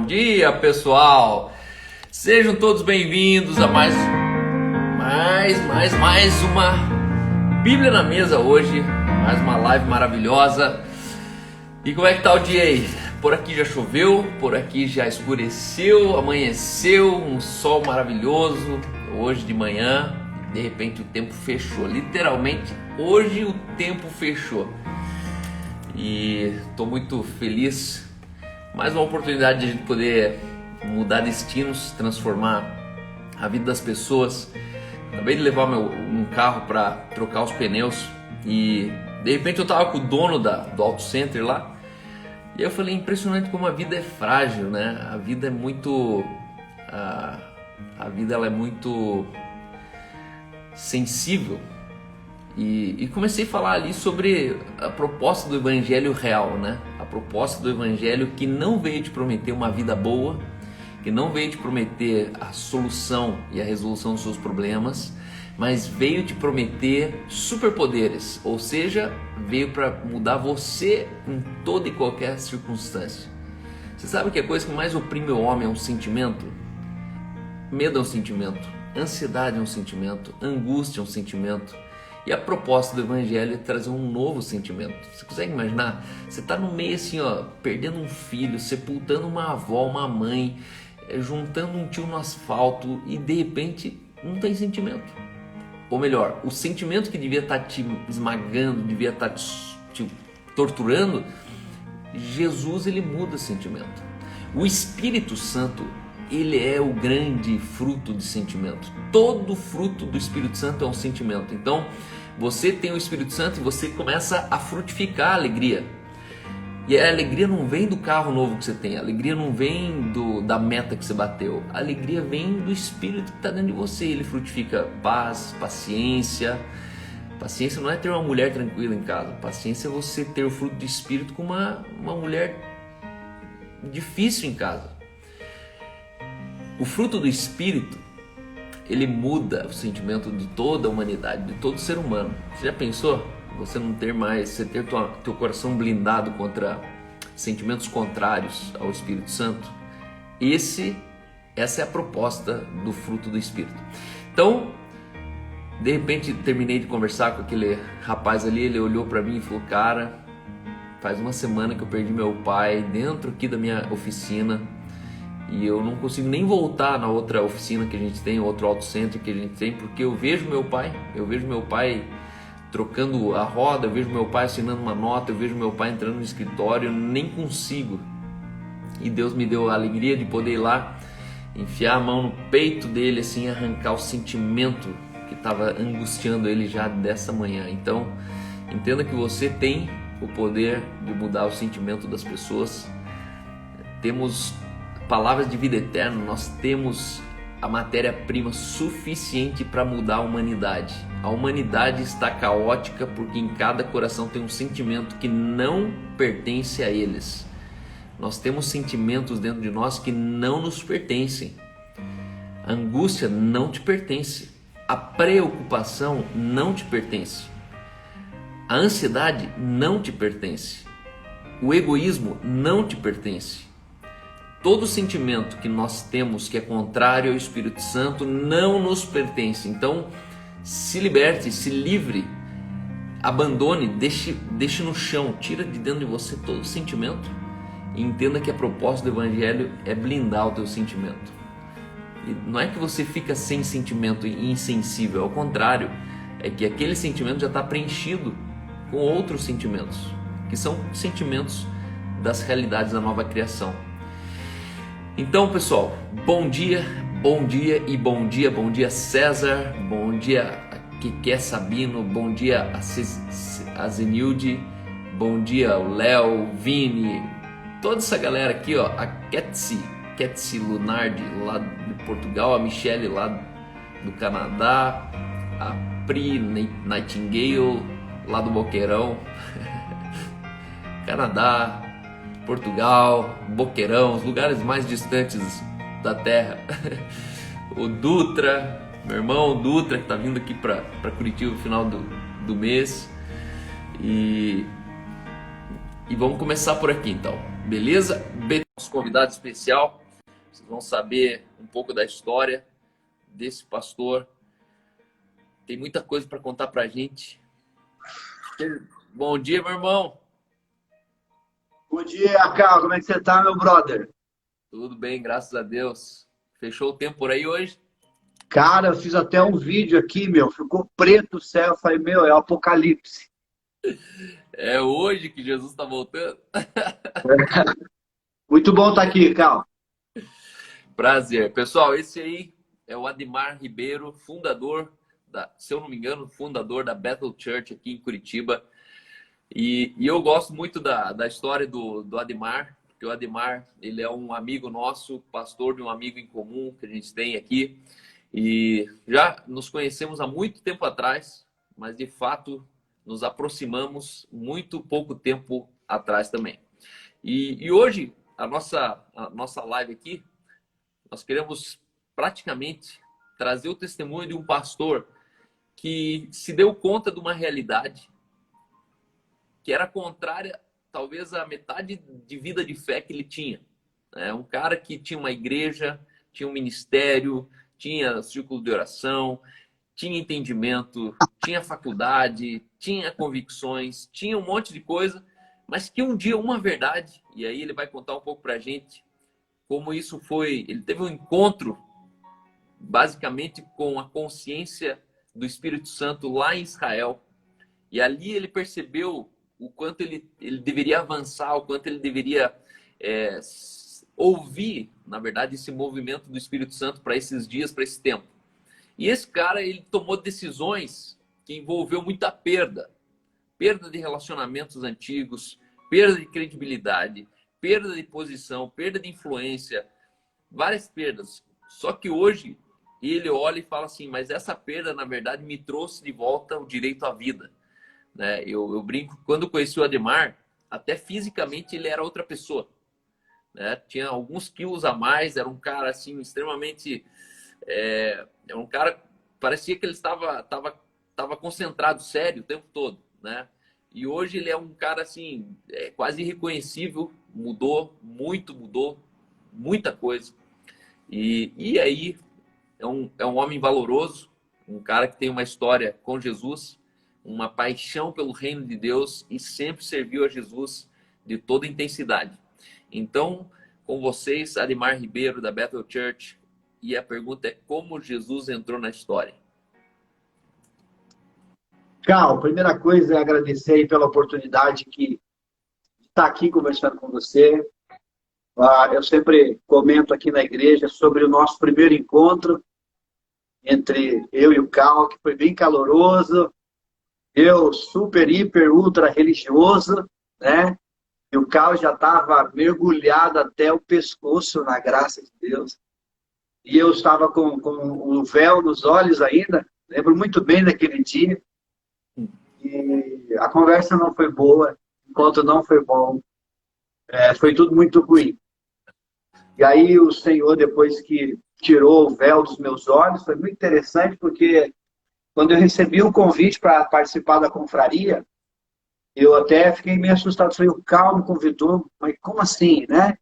dia, pessoal! Sejam todos bem-vindos a mais uma Bíblia na Mesa hoje, mais uma live maravilhosa. E como é que tá o dia aí? Por aqui já choveu, por aqui já escureceu, amanheceu, um sol maravilhoso. Hoje de manhã, de repente o tempo fechou, literalmente hoje o tempo fechou. E estou muito feliz, mais uma oportunidade de a gente poder mudar destinos, transformar a vida das pessoas. Acabei de levar um carro para trocar os pneus e de repente eu estava com o dono do Auto Center lá e eu falei, impressionante como a vida é frágil, né? A vida é muito, a vida ela é muito sensível. E comecei a falar ali sobre a proposta do Evangelho real, né? A proposta do Evangelho que não veio te prometer uma vida boa, que não veio te prometer a solução e a resolução dos seus problemas, mas veio te prometer superpoderes, ou seja, veio para mudar você em toda e qualquer circunstância. Você sabe que a coisa que mais oprime o homem é um sentimento? Medo é um sentimento, ansiedade é um sentimento, angústia é um sentimento. E a proposta do Evangelho é trazer um novo sentimento. Você consegue imaginar? Você está no meio assim, ó, perdendo um filho, sepultando uma avó, uma mãe, juntando um tio no asfalto e de repente não tem sentimento. Ou melhor, o sentimento que devia estar te esmagando, devia estar te torturando, Jesus ele muda o sentimento. O Espírito Santo, ele é o grande fruto de sentimento. Todo fruto do Espírito Santo é um sentimento. Então, você tem o Espírito Santo e você começa a frutificar a alegria. E a alegria não vem do carro novo que você tem, a alegria não vem da meta que você bateu. A alegria vem do Espírito que está dentro de você. Ele frutifica paz, paciência. Paciência não é ter uma mulher tranquila em casa. Paciência é você ter o fruto do Espírito com uma mulher difícil em casa. O fruto do Espírito, ele muda o sentimento de toda a humanidade, de todo ser humano. Você já pensou? Você não ter mais, você ter teu coração blindado contra sentimentos contrários ao Espírito Santo? Essa é a proposta do fruto do Espírito. Então, de repente, terminei de conversar com aquele rapaz ali, ele olhou para mim e falou, cara, faz uma semana que eu perdi meu pai dentro aqui da minha oficina, e eu não consigo nem voltar na outra oficina que a gente tem, outro auto center que a gente tem, porque eu vejo meu pai trocando a roda, eu vejo meu pai assinando uma nota, eu vejo meu pai entrando no escritório, eu nem consigo. E Deus me deu a alegria de poder ir lá, enfiar a mão no peito dele, assim, arrancar o sentimento que estava angustiando ele já dessa manhã. Então, entenda que você tem o poder de mudar o sentimento das pessoas. Temos palavras de vida eterna, nós temos a matéria-prima suficiente para mudar a humanidade. A humanidade está caótica porque em cada coração tem um sentimento que não pertence a eles. Nós temos sentimentos dentro de nós que não nos pertencem. A angústia não te pertence. A preocupação não te pertence. A ansiedade não te pertence. O egoísmo não te pertence. Todo sentimento que nós temos que é contrário ao Espírito Santo não nos pertence. Então, se liberte, se livre, abandone, deixe no chão, tira de dentro de você todo sentimento e entenda que a proposta do Evangelho é blindar o teu sentimento. E não é que você fica sem sentimento e insensível, ao contrário, é que aquele sentimento já está preenchido com outros sentimentos, que são sentimentos das realidades da nova criação. Então, pessoal, bom dia e bom dia César, bom dia a Keké Sabino, bom dia a Zenilde, bom dia o Léo, o Vini, toda essa galera aqui, ó, a Ketsi Lunardi lá de Portugal, a Michelle lá do Canadá, a Pri Nightingale lá do Boqueirão, Canadá, Portugal, Boqueirão, os lugares mais distantes da terra. O Dutra, meu irmão Dutra, que está vindo aqui para Curitiba no final do mês. E vamos começar por aqui então. Beleza? Bem, nosso convidado especial. Vocês vão saber um pouco da história desse pastor. Tem muita coisa para contar para a gente. Bom dia, meu irmão. Bom dia, Carl. Como é que você tá, meu brother? Tudo bem, graças a Deus. Fechou o tempo por aí hoje? Cara, eu fiz até um vídeo aqui, meu. Ficou preto o céu. Eu falei, meu, é o apocalipse. É hoje que Jesus está voltando? Muito bom estar aqui, Carl. Prazer. Pessoal, esse aí é o Admar Ribeiro, fundador, se eu não me engano, fundador da Bethel Church aqui em Curitiba. E eu gosto muito da história do Admar, porque o Admar, ele é um amigo nosso, pastor de um amigo em comum que a gente tem aqui. E já nos conhecemos há muito tempo atrás, mas de fato nos aproximamos muito pouco tempo atrás também. E hoje, a nossa live aqui, nós queremos praticamente trazer o testemunho de um pastor que se deu conta de uma realidade que era contrária, talvez, à metade de vida de fé que ele tinha. É um cara que tinha uma igreja, tinha um ministério, tinha círculo de oração, tinha entendimento, tinha faculdade, tinha convicções, tinha um monte de coisa, mas que um dia uma verdade, e aí ele vai contar um pouco pra gente como isso foi. Ele teve um encontro basicamente com a consciência do Espírito Santo lá em Israel, e ali ele percebeu o quanto ele deveria avançar, o quanto ele deveria ouvir, na verdade, esse movimento do Espírito Santo para esses dias, para esse tempo. E esse cara, ele tomou decisões que envolveu muita perda. Perda de relacionamentos antigos, perda de credibilidade, perda de posição, perda de influência, várias perdas. Só que hoje ele olha e fala assim, mas essa perda, na verdade, me trouxe de volta o direito à vida. Né? Eu brinco, quando eu conheci o Admar, até fisicamente ele era outra pessoa. Né? Tinha alguns quilos a mais, era um cara assim, extremamente... É um cara, parecia que ele estava concentrado, sério, o tempo todo, né? E hoje ele é um cara assim, quase irreconhecível, mudou muita coisa. E aí é um homem valoroso, um cara que tem uma história com Jesus, uma paixão pelo reino de Deus e sempre serviu a Jesus de toda intensidade. Então, com vocês, Admar Ribeiro, da Bethel Church, e a pergunta é como Jesus entrou na história. Carl, primeira coisa é agradecer aí pela oportunidade de estar aqui conversando com você. Eu sempre comento aqui na igreja sobre o nosso primeiro encontro entre eu e o Carl, que foi bem caloroso. Eu super, hiper, ultra religioso, né? E o Carl já estava mergulhado até o pescoço na graça de Deus. E eu estava com um véu nos olhos ainda, lembro muito bem daquele dia. E a conversa não foi boa, o encontro não foi bom, foi tudo muito ruim. E aí o Senhor, depois que tirou o véu dos meus olhos, foi muito interessante, porque quando eu recebi o convite para participar da confraria, eu até fiquei meio assustado. Falei, o Carl me convidou, mas como assim, né?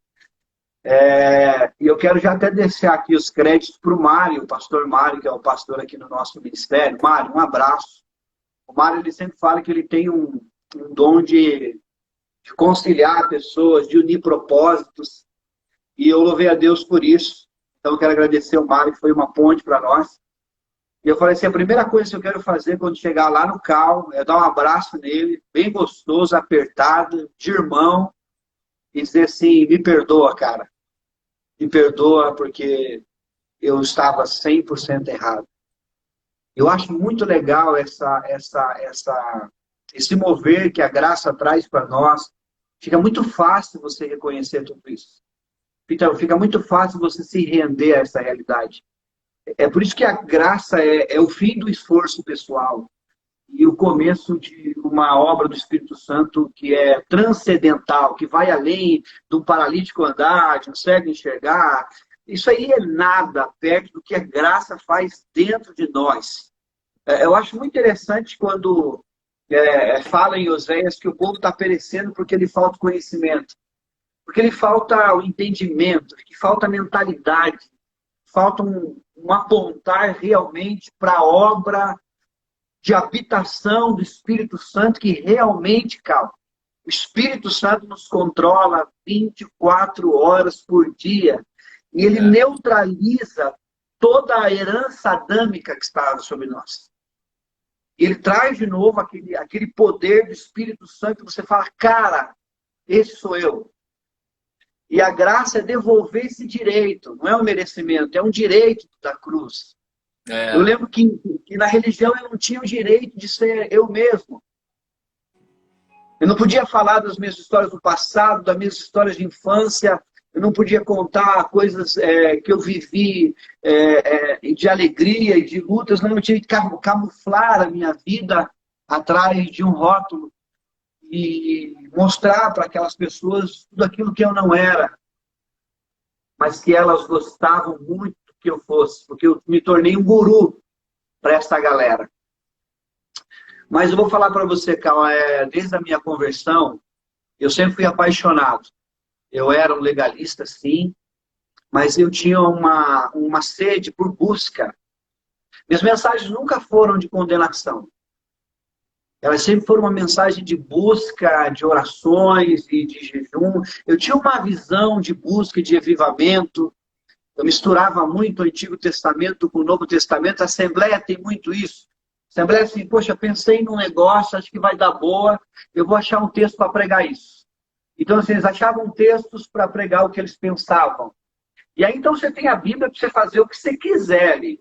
E eu quero já até deixar aqui os créditos para o Mário, o pastor Mário, que é o pastor aqui no nosso ministério. Mário, um abraço. O Mário, ele sempre fala que ele tem um dom de conciliar pessoas, de unir propósitos, e eu louvei a Deus por isso. Então eu quero agradecer ao Mário, que foi uma ponte para nós. E eu falei assim, a primeira coisa que eu quero fazer quando chegar lá no Cal é dar um abraço nele, bem gostoso, apertado, de irmão, e dizer assim, me perdoa, cara. Me perdoa porque eu estava 100% errado. Eu acho muito legal esse mover que a graça traz para nós. Fica muito fácil você reconhecer tudo isso. Fica muito fácil você se render a essa realidade. É por isso que a graça é o fim do esforço pessoal e o começo de uma obra do Espírito Santo que é transcendental, que vai além do paralítico andar, de um cego enxergar. Isso aí é nada perto do que a graça faz dentro de nós. Eu acho muito interessante quando fala em Oséias que o povo está perecendo porque lhe falta conhecimento. Porque lhe falta o entendimento, que falta a mentalidade, falta um apontar realmente para a obra de habitação do Espírito Santo que realmente, calma. O Espírito Santo nos controla 24 horas por dia. E ele neutraliza toda a herança adâmica que estava sobre nós. Ele traz de novo aquele poder do Espírito Santo que você fala, cara, esse sou eu. E a graça é devolver esse direito, não é um merecimento, é um direito da cruz. Eu lembro que na religião eu não tinha o direito de ser eu mesmo. Eu não podia falar das minhas histórias do passado, das minhas histórias de infância. Eu não podia contar coisas que eu vivi de alegria e de lutas. Não, eu tinha que camuflar a minha vida atrás de um rótulo e mostrar para aquelas pessoas tudo aquilo que eu não era. Mas que elas gostavam muito que eu fosse, porque eu me tornei um guru para essa galera. Mas eu vou falar para você, Cal, desde a minha conversão, eu sempre fui apaixonado. Eu era um legalista, sim, mas eu tinha uma sede por busca. Minhas mensagens nunca foram de condenação. Elas sempre foram uma mensagem de busca, de orações e de jejum. Eu tinha uma visão de busca e de avivamento. Eu misturava muito o Antigo Testamento com o Novo Testamento. A Assembleia tem muito isso. A Assembleia assim, poxa, pensei num negócio, acho que vai dar boa, eu vou achar um texto para pregar isso. Então, assim, eles achavam textos para pregar o que eles pensavam. E aí, então, você tem a Bíblia para você fazer o que você quiser ali,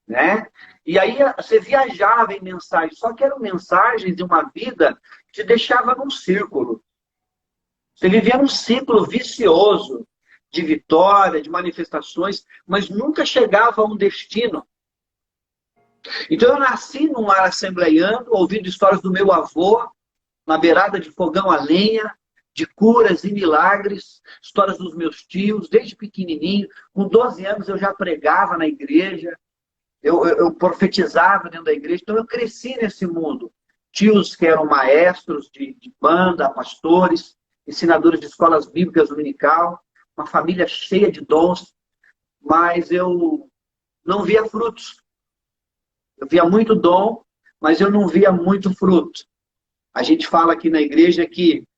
né? E aí, você viajava em mensagens, só que eram mensagens de uma vida que te deixava num círculo. Você vivia num ciclo vicioso de vitória, de manifestações, mas nunca chegava a um destino. Então, eu nasci num lar assembleiano, ouvindo histórias do meu avô, na beirada de fogão a lenha, de curas e milagres, histórias dos meus tios, desde pequenininho. Com 12 anos eu já pregava na igreja, eu profetizava dentro da igreja. Então eu cresci nesse mundo. Tios que eram maestros de banda, pastores, ensinadores de escolas bíblicas dominical, uma família cheia de dons, mas eu não via frutos. Eu via muito dom, mas eu não via muito fruto. A gente fala aqui na igreja que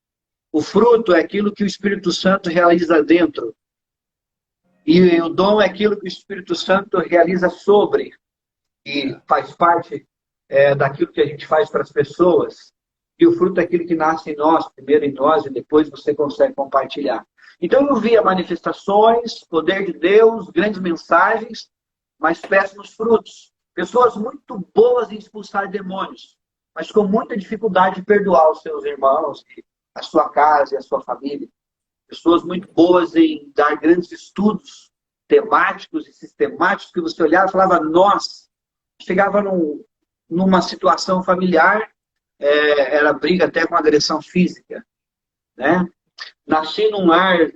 o fruto é aquilo que o Espírito Santo realiza dentro. E o dom é aquilo que o Espírito Santo realiza sobre. E faz parte daquilo que a gente faz para as pessoas. E o fruto é aquilo que nasce em nós, primeiro em nós, e depois você consegue compartilhar. Então eu via manifestações, poder de Deus, grandes mensagens, mas péssimos frutos. Pessoas muito boas em expulsar demônios, mas com muita dificuldade de perdoar os seus irmãos, a sua casa e a sua família. Pessoas muito boas em dar grandes estudos temáticos e sistemáticos que você olhava e falava, nossa, chegava numa situação familiar, era briga até com agressão física, né? Nasci num lar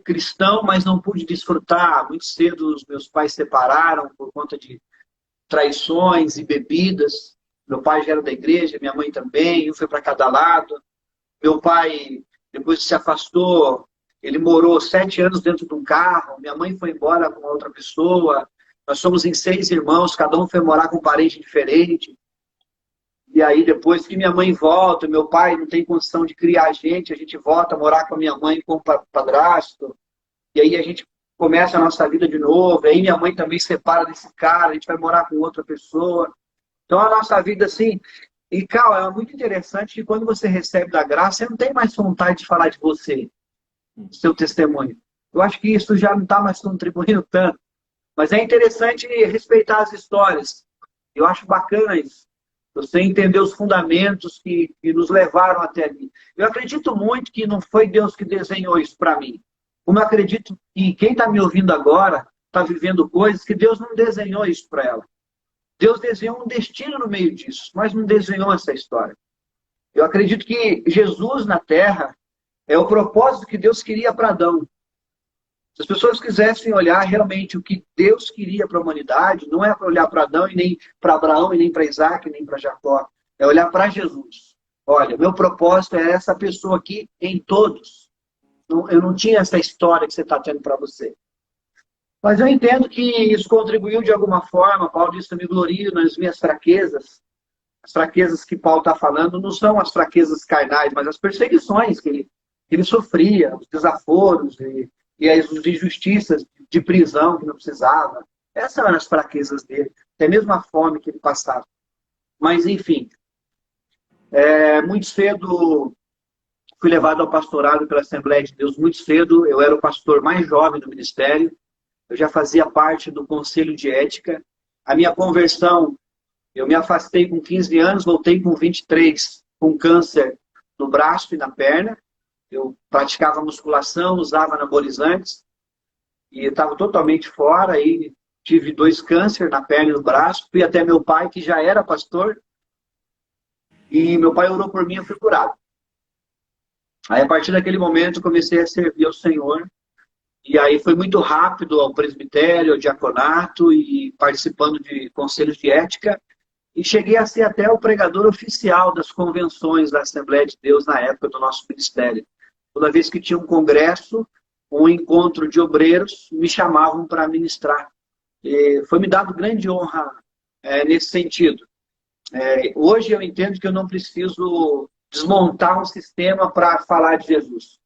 cristão, mas não pude desfrutar. Muito cedo os meus pais se separaram por conta de traições e bebidas. Meu pai já era da igreja, minha mãe também, um foi para cada lado. Meu pai, depois que se afastou, ele morou 7 anos dentro de um carro. Minha mãe foi embora com outra pessoa. Nós somos em 6 irmãos, cada um foi morar com um parente diferente. E aí, depois que minha mãe volta, meu pai não tem condição de criar a gente volta a morar com a minha mãe com o padrasto. E aí a gente começa a nossa vida de novo. E aí minha mãe também se separa desse cara, a gente vai morar com outra pessoa. Então a nossa vida assim... E, Cal, é muito interessante que quando você recebe da graça, você não tem mais vontade de falar de você, do seu testemunho. Eu acho que isso já não está mais contribuindo tanto. Mas é interessante respeitar as histórias. Eu acho bacana isso. Você entender os fundamentos que nos levaram até ali. Eu acredito muito que não foi Deus que desenhou isso para mim. Como eu acredito que quem está me ouvindo agora está vivendo coisas que Deus não desenhou isso para ela. Deus desenhou um destino no meio disso, mas não desenhou essa história. Eu acredito que Jesus na Terra é o propósito que Deus queria para Adão. Se as pessoas quisessem olhar realmente o que Deus queria para a humanidade, não é para olhar para Adão, e nem para Abraão, e nem para Isaac, e nem para Jacó. É olhar para Jesus. Olha, meu propósito é essa pessoa aqui em todos. Eu não tinha essa história que você está tendo para você. Mas eu entendo que isso contribuiu de alguma forma. Paulo disse, eu me glorio nas minhas fraquezas. As fraquezas que Paulo está falando não são as fraquezas carnais, mas as perseguições que ele sofria, os desaforos e as injustiças de prisão que não precisava. Essas eram as fraquezas dele, até mesmo a fome que ele passava. Mas, enfim, muito cedo fui levado ao pastorado pela Assembleia de Deus, muito cedo. Eu era o pastor mais jovem do ministério, eu já fazia parte do Conselho de Ética. A minha conversão, eu me afastei com 15 anos, voltei com 23, com câncer no braço e na perna. Eu praticava musculação, usava anabolizantes, e estava totalmente fora. Aí tive 2 cânceres na perna e no braço. Fui até meu pai, que já era pastor, e meu pai orou por mim e eu fui curado. Aí, a partir daquele momento, comecei a servir ao Senhor. E aí foi muito rápido ao presbitério, ao diaconato, e participando de conselhos de ética. E cheguei a ser até o pregador oficial das convenções da Assembleia de Deus na época do nosso ministério. Toda vez que tinha um congresso, um encontro de obreiros, me chamavam para ministrar. E foi me dado grande honra nesse sentido. Hoje eu entendo que eu não preciso desmontar um sistema para falar de Jesus.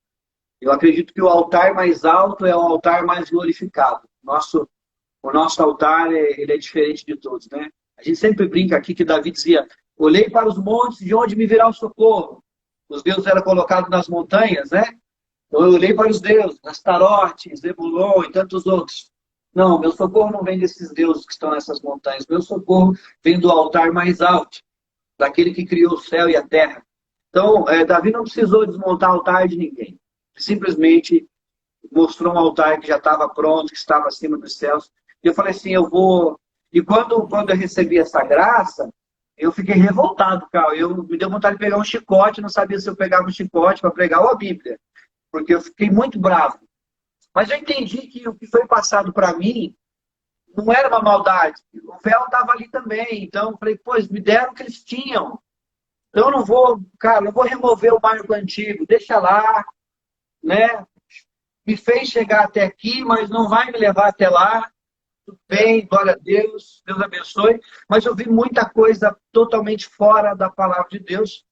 Eu acredito que o altar mais alto é o altar mais glorificado. O nosso altar ele é diferente de todos, né? A gente sempre brinca aqui que Davi dizia, olhei para os montes, de onde me virá o socorro? Os deuses eram colocados nas montanhas, né? Então eu olhei para os deuses, Astarote, Zebulon e tantos outros. Não, meu socorro não vem desses deuses que estão nessas montanhas. Meu socorro vem do altar mais alto, daquele que criou o céu e a terra. Então, Davi não precisou desmontar o altar de ninguém. Simplesmente mostrou um altar que já estava pronto, que estava acima dos céus. E eu falei assim, eu vou... E quando eu recebi essa graça, eu fiquei revoltado, cara. Me deu vontade de pegar um chicote, não sabia se eu pegava um chicote para pregar ou a Bíblia. Porque eu fiquei muito bravo. Mas eu entendi que o que foi passado para mim não era uma maldade. O véu estava ali também. Então, eu falei, pois, me deram o que eles tinham. Então, eu não vou, cara, não vou remover o marco antigo. Deixa lá, né? Me fez chegar até aqui, mas não vai me levar até lá. Tudo bem, glória a Deus, Deus abençoe. Mas eu vi muita coisa totalmente fora da palavra de Deus.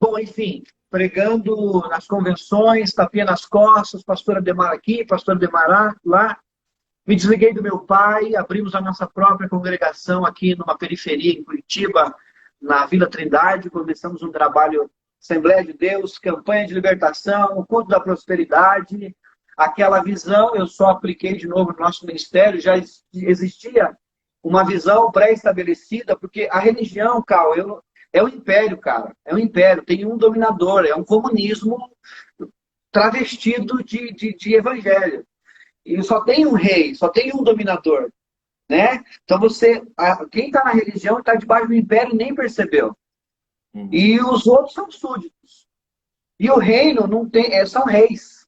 Bom, enfim, pregando nas convenções, tapinha nas costas, pastora Demar aqui, pastora Demar lá. Me desliguei do meu pai, abrimos a nossa própria congregação aqui numa periferia em Curitiba, na Vila Trindade. Começamos um trabalho Assembleia de Deus, campanha de libertação, o culto da prosperidade. Aquela visão eu só apliquei de novo no nosso ministério. Já existia uma visão pré-estabelecida, porque a religião, Cal, é um império, cara. É um império, tem um dominador, é um comunismo travestido de evangelho. E só tem um rei, só tem um dominador, né? Então quem está na religião está debaixo do império e nem percebeu. E os outros são súditos. E o reino não tem, são reis.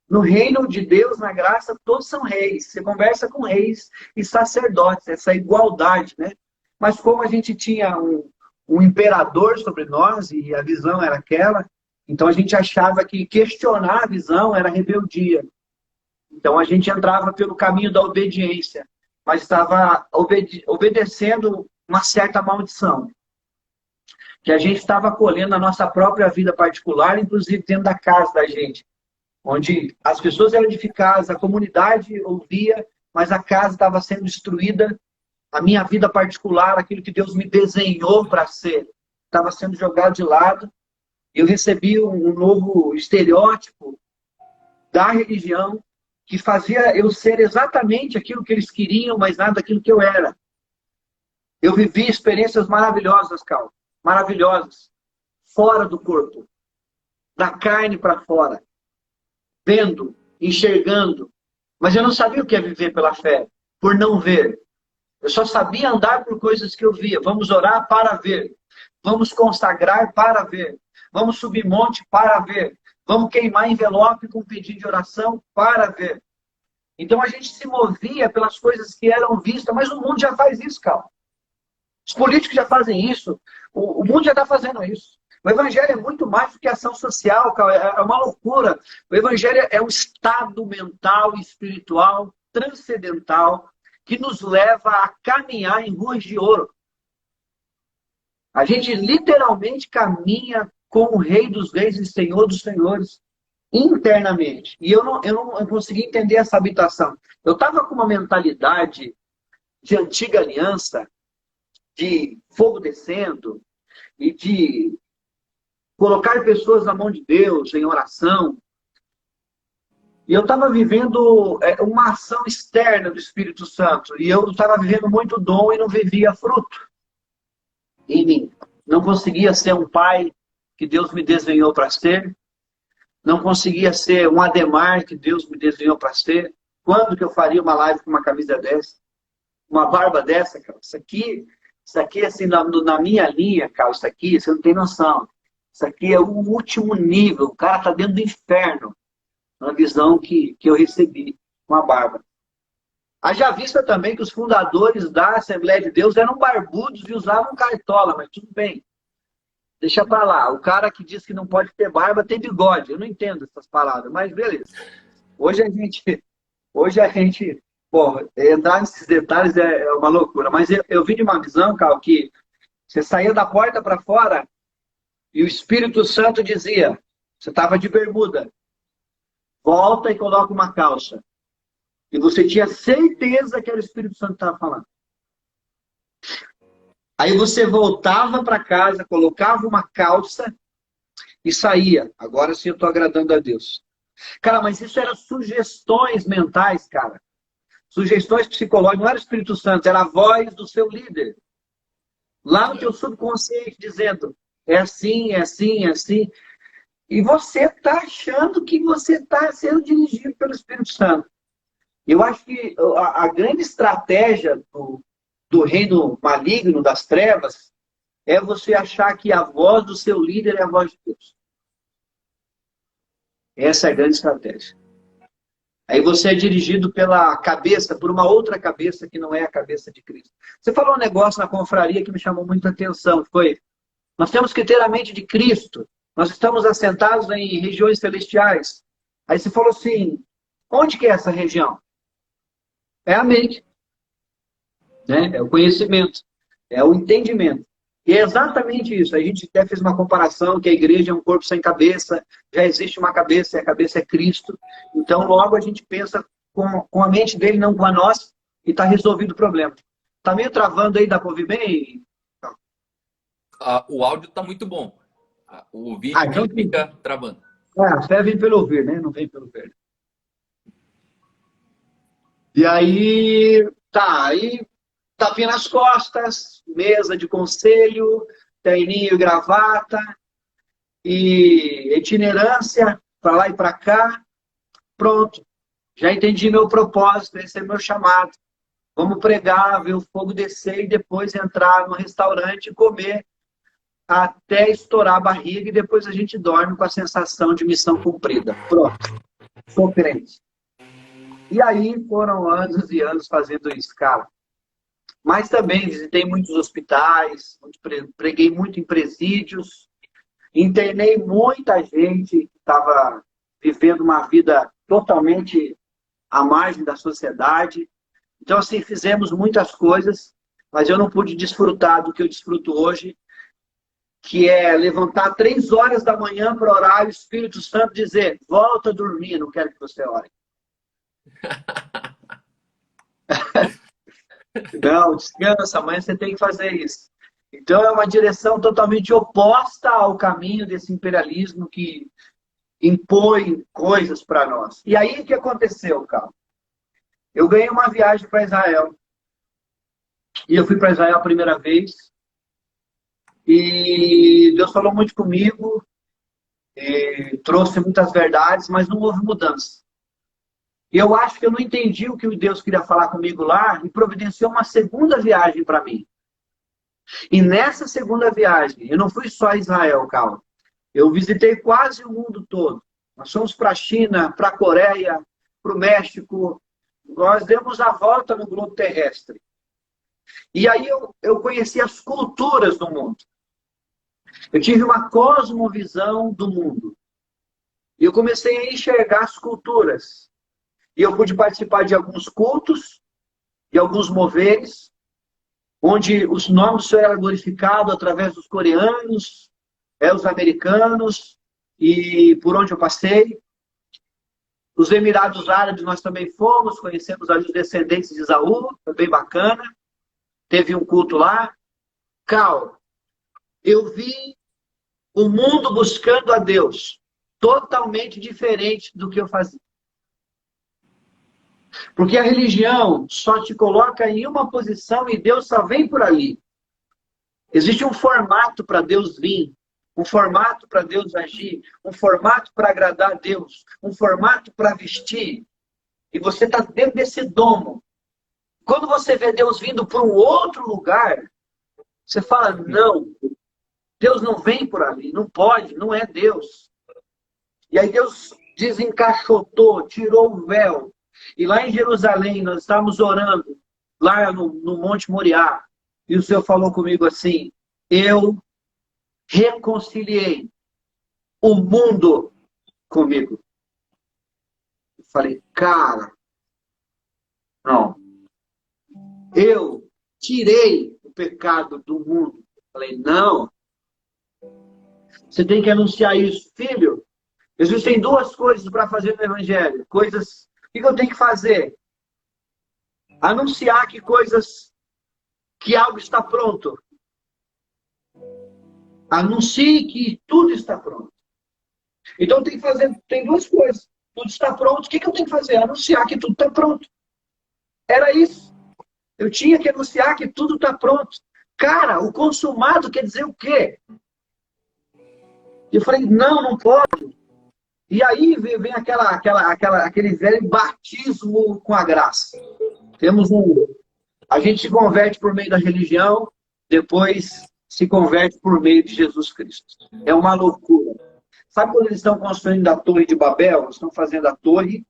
No reino de Deus, na graça, todos são reis. Você conversa com reis e sacerdotes, essa igualdade, né? Mas como a gente tinha um imperador sobre nós, e a visão era aquela, então a gente achava que questionar a visão era rebeldia. Então a gente entrava pelo caminho da obediência, mas estava obedecendo uma certa maldição, que a gente estava acolhendo na nossa própria vida particular, inclusive dentro da casa da gente, onde as pessoas eram edificadas, a comunidade ouvia, mas a casa estava sendo destruída, a minha vida particular, aquilo que Deus me desenhou para ser, estava sendo jogado de lado. Eu recebi um novo estereótipo da religião, que fazia eu ser exatamente aquilo que eles queriam, mas nada daquilo que eu era. Eu vivi experiências maravilhosas, Cal, maravilhosas, fora do corpo, da carne para fora, vendo, enxergando, mas eu não sabia o que é viver pela fé, por não ver. Eu só sabia andar por coisas que eu via. Vamos orar para ver, vamos consagrar para ver, vamos subir monte para ver, vamos queimar envelope com pedido de oração para ver. Então a gente se movia pelas coisas que eram vistas, mas o mundo já faz isso, cara. Os políticos já fazem isso, o mundo já está fazendo isso. O evangelho é muito mais do que ação social, cara. É uma loucura. O evangelho é um estado mental e espiritual transcendental que nos leva a caminhar em ruas de ouro. A gente literalmente caminha com o Rei dos Reis e Senhor dos Senhores internamente. E eu não consegui entender essa habitação. Eu estava com uma mentalidade de antiga aliança, de fogo descendo e de colocar pessoas na mão de Deus em oração. E eu estava vivendo uma ação externa do Espírito Santo. E eu estava vivendo muito dom e não vivia fruto em mim. Não conseguia ser um pai que Deus me desenhou para ser. Não conseguia ser um Ademar que Deus me desenhou para ser. Quando que eu faria uma live com uma camisa dessa? Uma barba dessa, cara? Isso aqui assim, na minha linha, cara, isso aqui, você não tem noção. Isso aqui é o último nível. O cara está dentro do inferno. Na visão que eu recebi com a barba. Haja vista também que os fundadores da Assembleia de Deus eram barbudos e usavam cartola, mas tudo bem. Deixa pra lá. O cara que diz que não pode ter barba tem bigode. Eu não entendo essas palavras, mas beleza. Hoje a gente, porra, entrar nesses detalhes é uma loucura. Mas eu vi de uma visão, Carl, que você saía da porta para fora e o Espírito Santo dizia, você estava de bermuda, volta e coloca uma calça. E você tinha certeza que era o Espírito Santo que estava falando. Aí você voltava para casa, colocava uma calça e saía. Agora sim eu estou agradando a Deus. Cara, mas isso eram sugestões mentais, cara. Sugestões psicológicas. Não era o Espírito Santo, era a voz do seu líder. Lá no teu subconsciente dizendo, é assim, é assim, é assim. E você está achando que você está sendo dirigido pelo Espírito Santo. Eu acho que a grande estratégia do reino maligno, das trevas, é você achar que a voz do seu líder é a voz de Deus. Essa é a grande estratégia. Aí você é dirigido pela cabeça, por uma outra cabeça que não é a cabeça de Cristo. Você falou um negócio na confraria que me chamou muita atenção. Foi, nós temos que ter a mente de Cristo. Nós estamos assentados em regiões celestiais. Aí você falou assim, onde que é essa região? É a mente. Né? É o conhecimento. É o entendimento. E é exatamente isso. A gente até fez uma comparação que a igreja é um corpo sem cabeça. Já existe uma cabeça e a cabeça é Cristo. Então, logo a gente pensa com a mente dele, não com a nossa, e está resolvido o problema. Está meio travando aí, dá para ouvir bem? O áudio está muito bom. O vídeo então, fica travando. A fé vem pelo ouvir, né? Não vem pelo ver. E aí, aí tapinha nas costas, mesa de conselho, terninho e gravata, e itinerância para lá e para cá. Pronto. Já entendi meu propósito, esse é meu chamado. Vamos pregar, ver o fogo descer e depois entrar no restaurante e comer até estourar a barriga e depois a gente dorme com a sensação de missão cumprida. Pronto. Sou crente. E aí foram anos e anos fazendo isso, cara. Mas também visitei muitos hospitais, preguei muito em presídios, internei muita gente que estava vivendo uma vida totalmente à margem da sociedade. Então, assim, fizemos muitas coisas, mas eu não pude desfrutar do que eu desfruto hoje, que é levantar 3 horas da manhã para orar e o Espírito Santo dizer, volta a dormir, não quero que você ore. Não, descansa, amanhã você tem que fazer isso. Então é uma direção totalmente oposta ao caminho desse imperialismo que impõe coisas para nós. E aí o que aconteceu, cara? Eu ganhei uma viagem para Israel. E eu fui para Israel a primeira vez. E Deus falou muito comigo, trouxe muitas verdades, mas não houve mudança. E eu acho que eu não entendi o que Deus queria falar comigo lá e providenciou uma segunda viagem para mim. E nessa segunda viagem, eu não fui só a Israel, calma. Eu visitei quase o mundo todo. Nós fomos para a China, para a Coreia, para o México. Nós demos a volta no globo terrestre. E aí eu conheci as culturas do mundo. Eu tive uma cosmovisão do mundo. E eu comecei a enxergar as culturas. E eu pude participar de alguns cultos, de alguns moveres, onde os nomes do Senhor eram glorificados através dos coreanos, os americanos, e por onde eu passei. Os Emirados Árabes nós também fomos, conhecemos ali os descendentes de Esaú, foi bem bacana. Teve um culto lá. Cal, eu vi o mundo buscando a Deus, totalmente diferente do que eu fazia. Porque a religião só te coloca em uma posição e Deus só vem por ali. Existe um formato para Deus vir, um formato para Deus agir, um formato para agradar a Deus, um formato para vestir. E você está dentro desse domo. Quando você vê Deus vindo para um outro lugar, você fala, não, Deus não vem por ali, não pode, não é Deus. E aí Deus desencaixotou, tirou o véu. E lá em Jerusalém, nós estávamos orando, lá no Monte Moriá. E o Senhor falou comigo assim, eu reconciliei o mundo comigo. Eu falei, cara, não. Eu tirei o pecado do mundo. Eu falei, não. Você tem que anunciar isso. Filho, existem duas coisas para fazer no Evangelho. Coisas... O que eu tenho que fazer? Anunciar que algo está pronto. Anuncie que tudo está pronto. Então tem duas coisas. Tudo está pronto. O que eu tenho que fazer? Anunciar que tudo está pronto. Era isso. Eu tinha que anunciar que tudo está pronto. Cara, o consumado quer dizer o quê? Eu falei, não pode. E aí vem aquele velho batismo com a graça. A gente se converte por meio da religião, depois se converte por meio de Jesus Cristo. É uma loucura. Sabe quando eles estão construindo a Torre de Babel? Eles estão fazendo a torre.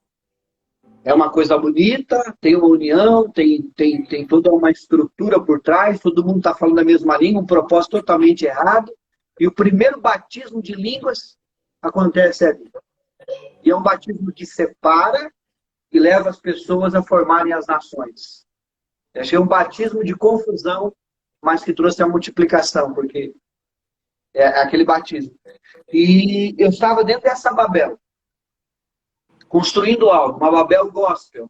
É uma coisa bonita, tem uma união, tem toda uma estrutura por trás, todo mundo está falando a mesma língua, um propósito totalmente errado. E o primeiro batismo de línguas acontece ali. E é um batismo que separa e leva as pessoas a formarem as nações. Eu achei um batismo de confusão, mas que trouxe a multiplicação, porque é aquele batismo. E eu estava dentro dessa Babel, construindo algo, uma Babel gospel.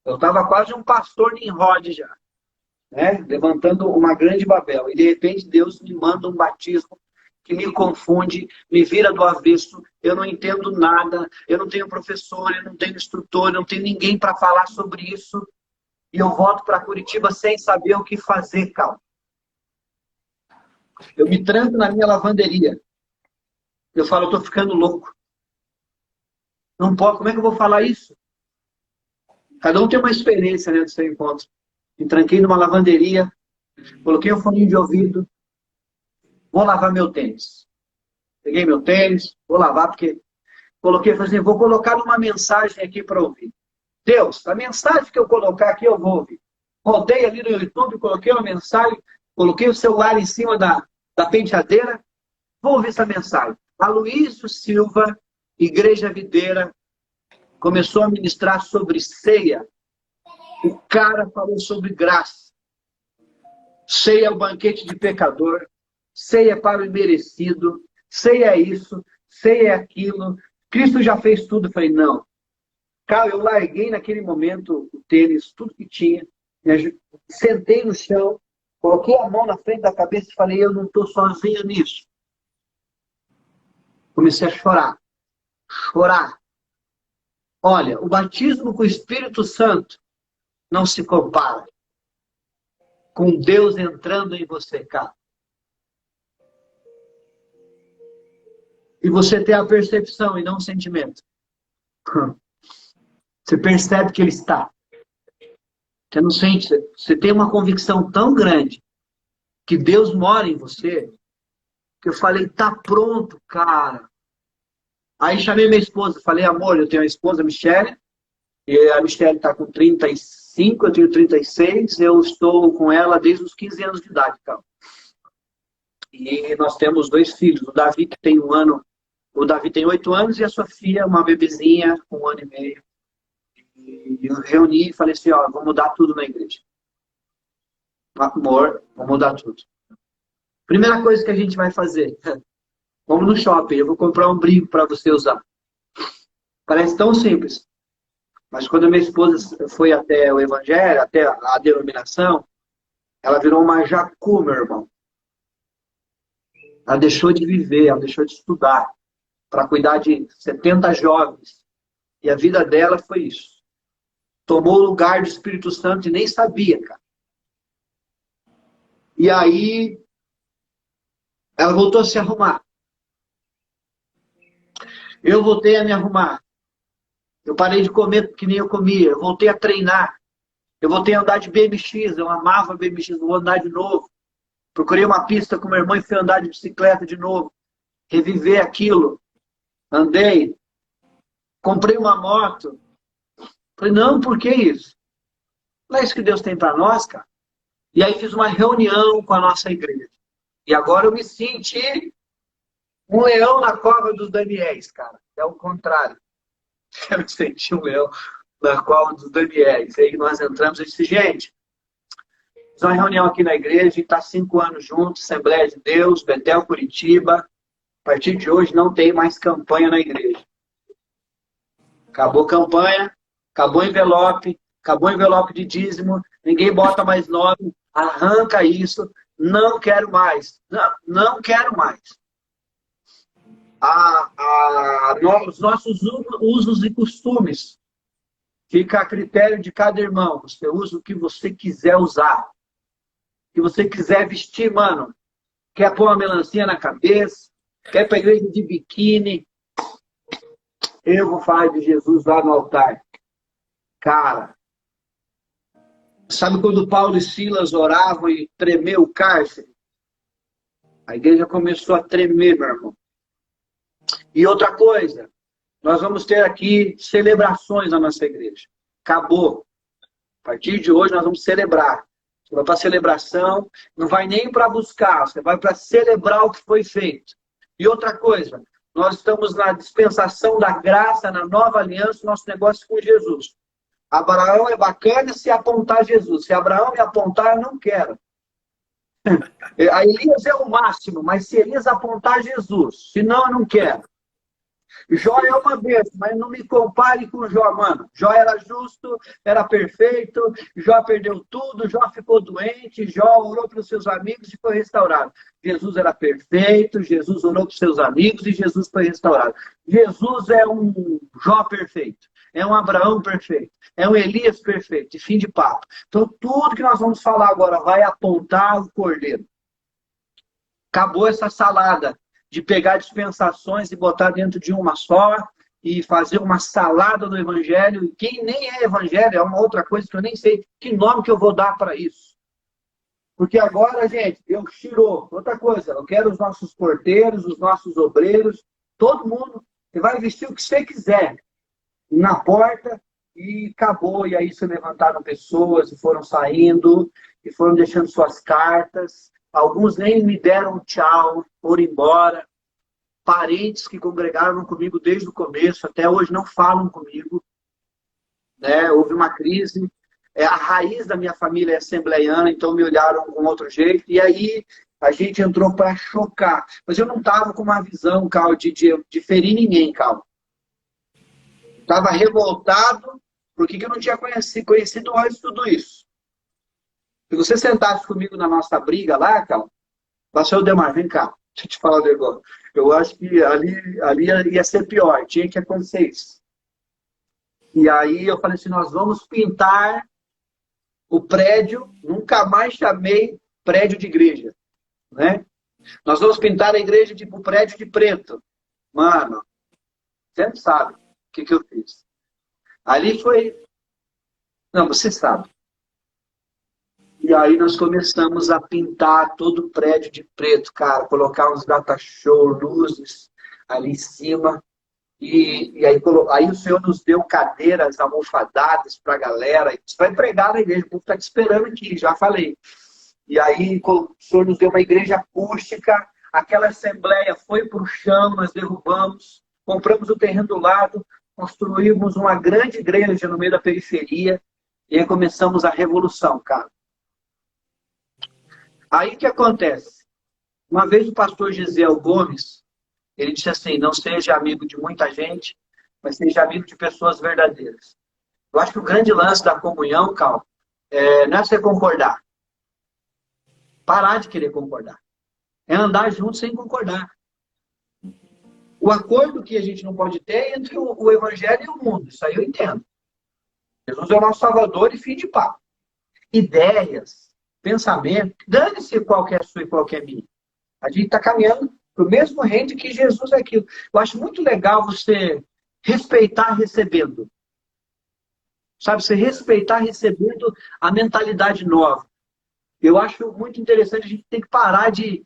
Eu estava quase um pastor Nimrod já, né? Levantando uma grande Babel. E de repente Deus me manda um batismo que me confunde, me vira do avesso, eu não entendo nada, eu não tenho professor, eu não tenho instrutor, eu não tenho ninguém para falar sobre isso. E eu volto para Curitiba sem saber o que fazer, calma. Eu me tranco na minha lavanderia. Eu falo, eu estou ficando louco. Não pode, como é que eu vou falar isso? Cada um tem uma experiência, né, do seu encontro. Me tranquei numa lavanderia, coloquei um foninho de ouvido, vou lavar meu tênis. Peguei meu tênis, vou lavar, porque coloquei, falei assim, vou colocar uma mensagem aqui para ouvir. Deus, a mensagem que eu colocar aqui eu vou ouvir. Rodei ali no YouTube, coloquei uma mensagem, coloquei o celular em cima da penteadeira, vou ouvir essa mensagem. Aloísio Silva, Igreja Videira, começou a ministrar sobre ceia. O cara falou sobre graça. Ceia é o banquete de pecador. Ceia é para o imerecido. Ceia é isso. Ceia é aquilo. Cristo já fez tudo. Eu falei, não. Cara, eu larguei naquele momento o tênis, tudo que tinha. Sentei no chão. Coloquei a mão na frente da cabeça e falei, eu não estou sozinho nisso. Comecei a chorar. Chorar. Olha, o batismo com o Espírito Santo não se compara com Deus entrando em você, cara. E você tem a percepção e não o sentimento. Você percebe que ele está. Você não sente. Você tem uma convicção tão grande que Deus mora em você, que eu falei, tá pronto, cara. Aí chamei minha esposa, falei, amor, eu tenho uma esposa, a Michele, e a Michele está com 35, eu tenho 36, eu estou com ela desde os 15 anos de idade, cara. E nós temos 2 filhos. O Davi que tem 1 ano, o Davi tem 8 anos e a Sofia, uma bebezinha, com 1 ano e meio. E eu reuni e falei assim, ó, vou mudar tudo na igreja. Amor, vou mudar tudo. Primeira coisa que a gente vai fazer, vamos no shopping, eu vou comprar um brinco para você usar. Parece tão simples. Mas quando a minha esposa foi até o evangelho, até a denominação, ela virou uma jacu, meu irmão. Ela deixou de viver, ela deixou de estudar para cuidar de 70 jovens. E a vida dela foi isso. Tomou o lugar do Espírito Santo e nem sabia, cara. E aí, ela voltou a se arrumar. Eu voltei a me arrumar. Eu parei de comer que nem eu comia. Eu voltei a treinar. Eu voltei a andar de BMX. Eu amava BMX. Eu vou andar de novo. Procurei uma pista com meu irmão e fui andar de bicicleta de novo. Reviver aquilo. Andei. Comprei uma moto. Falei, não, por que isso? Não é isso que Deus tem para nós, cara? E aí fiz uma reunião com a nossa igreja. E agora eu me senti um leão na cova dos Daniéis, cara. É o contrário. Eu me senti um leão na cova dos Daniéis. Aí nós entramos e disse, gente, fiz uma reunião aqui na igreja, a gente está 5 anos juntos, Assembleia de Deus, Betel, Curitiba. A partir de hoje não tem mais campanha na igreja. Acabou campanha, acabou envelope de dízimo, ninguém bota mais nome, arranca isso, não quero mais, não quero mais. Os nossos usos e costumes fica a critério de cada irmão. Você usa o que você quiser usar, o que você quiser vestir, mano. Quer pôr uma melancia na cabeça, quer ir para a igreja de biquíni, eu vou falar de Jesus lá no altar. Cara, sabe quando Paulo e Silas oravam e tremeu o cárcere? A igreja começou a tremer, meu irmão. E outra coisa, nós vamos ter aqui celebrações na nossa igreja. Acabou. A partir de hoje nós vamos celebrar. Você vai para celebração, não vai nem para buscar, você vai para celebrar o que foi feito. E outra coisa, nós estamos na dispensação da graça, na nova aliança, nosso negócio com Jesus. Abraão é bacana se apontar Jesus. Se Abraão me apontar, eu não quero. A Elias é o máximo, mas se Elias apontar Jesus, senão eu não quero. Jó é uma bênção, mas não me compare com Jó, mano. Jó era justo, era perfeito, Jó perdeu tudo, Jó ficou doente, Jó orou para os seus amigos e foi restaurado. Jesus era perfeito, Jesus orou para os seus amigos e Jesus foi restaurado. Jesus é um Jó perfeito, é um Abraão perfeito, é um Elias perfeito, e fim de papo. Então tudo que nós vamos falar agora vai apontar o Cordeiro. Acabou essa salada de pegar dispensações e botar dentro de uma só e fazer uma salada do evangelho. E quem nem é evangelho é uma outra coisa que eu nem sei que nome que eu vou dar para isso. Porque agora, gente, Deus tirou. Outra coisa, eu quero os nossos porteiros, os nossos obreiros, todo mundo, você vai vestir o que você quiser na porta e acabou. E aí se levantaram pessoas e foram saindo e foram deixando suas cartas. Alguns nem me deram tchau, foram embora. Parentes que congregaram comigo desde o começo, até hoje não falam comigo. Né? Houve uma crise. A raiz da minha família é assembleiana, então me olharam com outro jeito. E aí a gente entrou para chocar. Mas eu não estava com uma visão, Cal, de ferir ninguém, Cal. Estava revoltado porque eu não tinha conhecido antes tudo isso. Se você sentasse comigo na nossa briga lá, cara, pastor Demar, vem cá, deixa eu te falar um negócio. Eu acho que ali ia ser pior, tinha que acontecer isso. E aí eu falei assim, nós vamos pintar o prédio, nunca mais chamei prédio de igreja, né? Nós vamos pintar a igreja, tipo, o prédio de preto. Mano, você não sabe o que eu fiz. Ali foi... Não, você sabe. E aí nós começamos a pintar todo o prédio de preto, cara. Colocar uns data show, luzes ali em cima. E aí o Senhor nos deu cadeiras almofadadas para a galera. Você vai pregar na igreja, o povo está te esperando aqui, já falei. E aí o Senhor nos deu uma igreja acústica. aquela assembleia foi para o chão, nós derrubamos, compramos o terreno do lado, construímos uma grande igreja no meio da periferia e aí começamos a revolução, cara. Aí o que acontece? Uma vez o pastor Gisel Gomes, ele disse assim, não seja amigo de muita gente, mas seja amigo de pessoas verdadeiras. Eu acho que o grande lance da comunhão, Cal, não é você concordar. Parar de querer concordar. É andar junto sem concordar. O acordo que a gente não pode ter é entre o evangelho e o mundo. Isso aí eu entendo. Jesus é o nosso salvador e fim de papo. Ideias, pensamento, dane-se qual que é a sua e qual que é a minha. A gente está caminhando para o mesmo reino que Jesus é aquilo. Eu acho muito legal você respeitar recebendo. Sabe, você respeitar recebendo a mentalidade nova. Eu acho muito interessante, a gente tem que parar de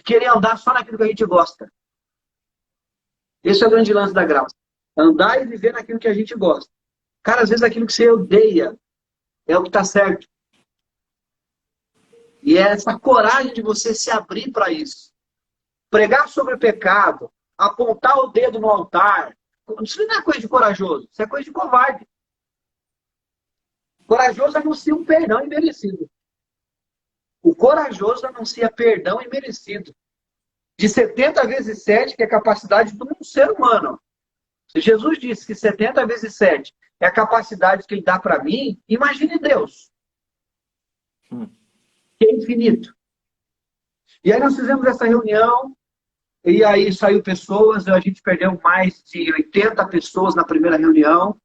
querer andar só naquilo que a gente gosta. Esse é o grande lance da graça. Andar e viver naquilo que a gente gosta. Cara, às vezes aquilo que você odeia é o que está certo. E é essa coragem de você se abrir para isso. Pregar sobre o pecado, apontar o dedo no altar. Isso não é coisa de corajoso, isso é coisa de covarde. Corajoso anuncia um perdão imerecido. O corajoso anuncia perdão imerecido. De 70 vezes 7, que é a capacidade de um ser humano. Se Jesus disse que 70 vezes 7 é a capacidade que ele dá para mim, imagine Deus. Que é infinito. E aí nós fizemos essa reunião, e aí saiu pessoas, a gente perdeu mais de 80 pessoas na primeira reunião.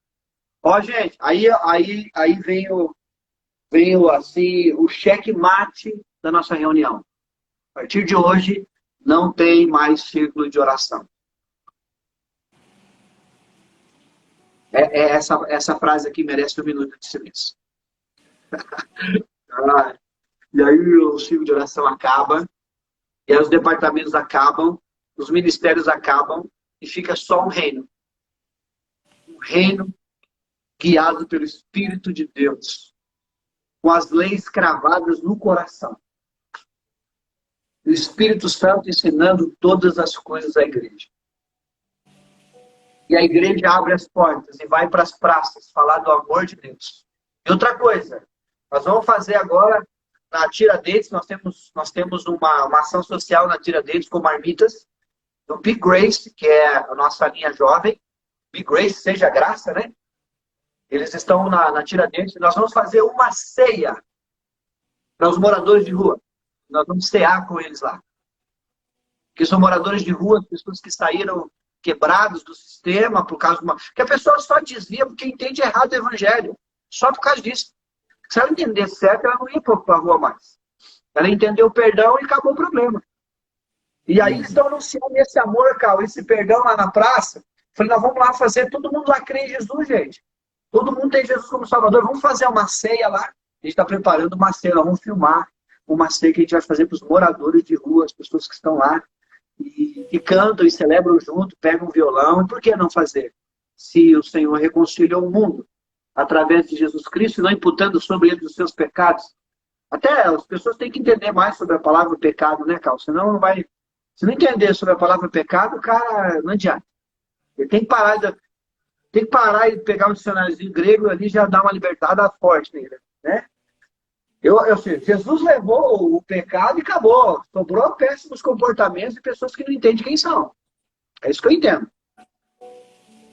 Ó, gente, aí veio assim, o checkmate da nossa reunião. A partir de hoje, não tem mais círculo de oração. Essa frase aqui merece um minuto de silêncio. E aí o círculo de oração acaba, e aí os departamentos acabam, os ministérios acabam, e fica só um reino. Um reino guiado pelo Espírito de Deus, com as leis cravadas no coração. O Espírito Santo ensinando todas as coisas à igreja. E a igreja abre as portas e vai para as praças falar do amor de Deus. E outra coisa, nós vamos fazer agora na Tiradentes, nós temos uma ação social na Tiradentes com marmitas, do Big Grace, que é a nossa linha jovem. Big Grace, seja graça, né? Eles estão na Tiradentes. Nós vamos fazer uma ceia para os moradores de rua. Nós vamos cear com eles lá. Que são moradores de rua, pessoas que saíram quebrados do sistema por causa de uma... Que a pessoa só desvia porque entende errado o evangelho. Só por causa disso. Se ela entender certo, ela não ia para a rua mais. Ela entendeu o perdão e acabou o problema. E aí eles estão anunciando esse amor, Cal, esse perdão lá na praça. Falei, nós vamos lá fazer, todo mundo lá crê em Jesus, gente. Todo mundo tem Jesus como Salvador. Vamos fazer uma ceia lá. A gente está preparando uma ceia, nós vamos filmar uma ceia que a gente vai fazer para os moradores de rua, as pessoas que estão lá, e cantam e celebram junto, pegam um violão. E por que não fazer? Se o Senhor reconciliou o mundo através de Jesus Cristo, não imputando sobre ele os seus pecados. Até as pessoas têm que entender mais sobre a palavra pecado, né, Carl? Senão não vai... Se não entender sobre a palavra pecado, o cara não adianta. Ele tem que parar e pegar um dicionáriozinho grego ali e já dar uma libertada forte nele, né? Jesus levou o pecado e acabou. Sobrou péssimos comportamentos de pessoas que não entendem quem são. É isso que eu entendo.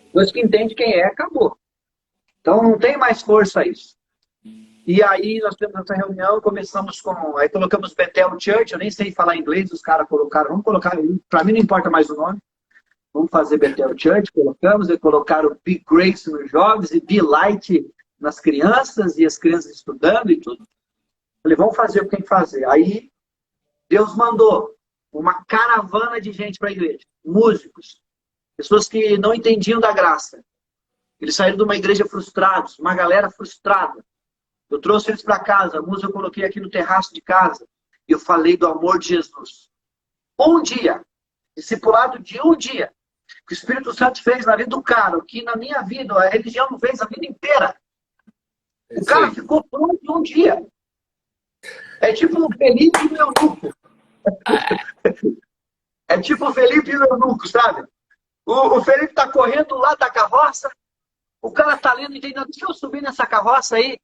Depois que entende quem é, acabou. Então não tem mais força isso. E aí nós temos essa reunião, começamos com... Aí colocamos Bethel Church, eu nem sei falar inglês, os caras colocaram, vamos colocar, para mim não importa mais o nome. Vamos fazer Bethel Church, colocamos, e colocaram Big Grace nos jovens, e Be Light nas crianças, e as crianças estudando e tudo. Falei, vamos fazer o que tem que fazer. Aí Deus mandou uma caravana de gente para a igreja, músicos, pessoas que não entendiam da graça. Eles saíram de uma igreja frustrados, uma galera frustrada. Eu trouxe eles para casa, a música eu coloquei aqui no terraço de casa. E eu falei do amor de Jesus. Um dia, discipulado de um dia, que o Espírito Santo fez na vida do cara, o que na minha vida, a religião não fez a vida inteira. O cara ficou pronto em um dia. É tipo um Felipe e o Eunuco. É tipo o Felipe e o Eunuco, sabe? O Felipe tá correndo lá da carroça, o cara tá lendo e entendendo, deixa eu subir nessa carroça aí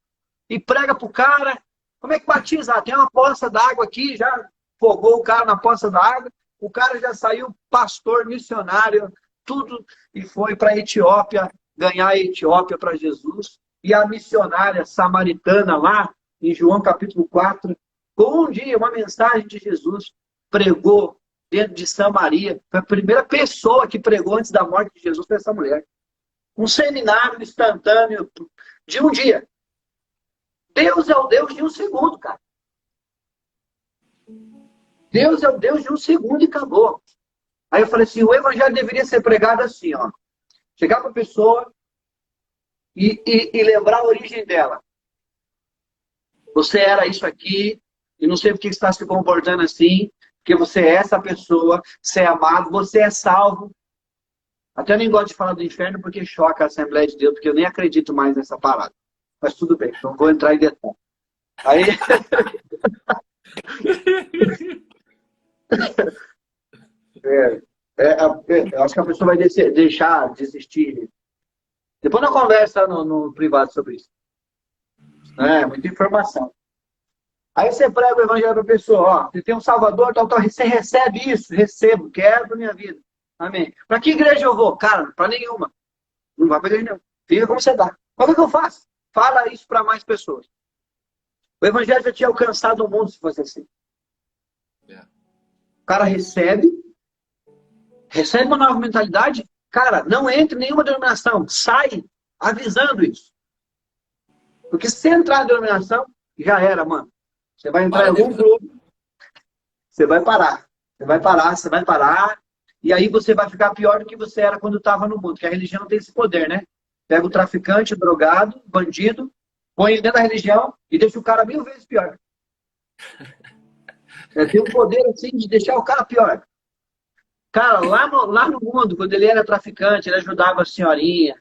e prega pro cara. Como é que batiza? Ah, tem uma poça d'água aqui, já fogou o cara na poça d'água, o cara já saiu pastor, missionário, tudo, e foi para a Etiópia, ganhar a Etiópia para Jesus. E a missionária samaritana lá, em João capítulo 4, com um dia, uma mensagem de Jesus, pregou dentro de Samaria. Foi a primeira pessoa que pregou antes da morte de Jesus, foi essa mulher. Um seminário instantâneo de um dia. Deus é o Deus de um segundo, cara. Deus é o Deus de um segundo e acabou. Aí eu falei assim, o evangelho deveria ser pregado assim, ó. Chegar para a pessoa e lembrar a origem dela. Você era isso aqui, e não sei por que você está se comportando assim, porque você é essa pessoa, você é amado, você é salvo. Até nem gosto de falar do inferno porque choca a Assembleia de Deus, porque eu nem acredito mais nessa parada. Mas tudo bem, não vou entrar em detalhe. Aí... eu acho que a pessoa vai deixar desistir. Depois nós conversa no privado sobre isso. É, muita informação. Aí você prega o evangelho para a pessoa, ó, você tem um salvador, tal, você recebe isso, recebo, quero para minha vida. Amém. Para que igreja eu vou? Cara, para nenhuma. Não vai para igreja nenhuma. Fica como você dá. Mas o que eu faço? Fala isso para mais pessoas. O evangelho já tinha alcançado o mundo se fosse assim. O cara recebe uma nova mentalidade, cara, não entre em nenhuma denominação, sai avisando isso. Porque se você entrar na denominação, já era, mano. Você vai entrar em algum clube, você vai parar. Você vai parar, e aí você vai ficar pior do que você era quando estava no mundo, porque a religião tem esse poder, né? Pega o traficante, o drogado, o bandido, põe ele dentro da religião e deixa o cara 1000 vezes pior. Tem um poder assim de deixar o cara pior. Cara, lá no mundo, quando ele era traficante, ele ajudava a senhorinha,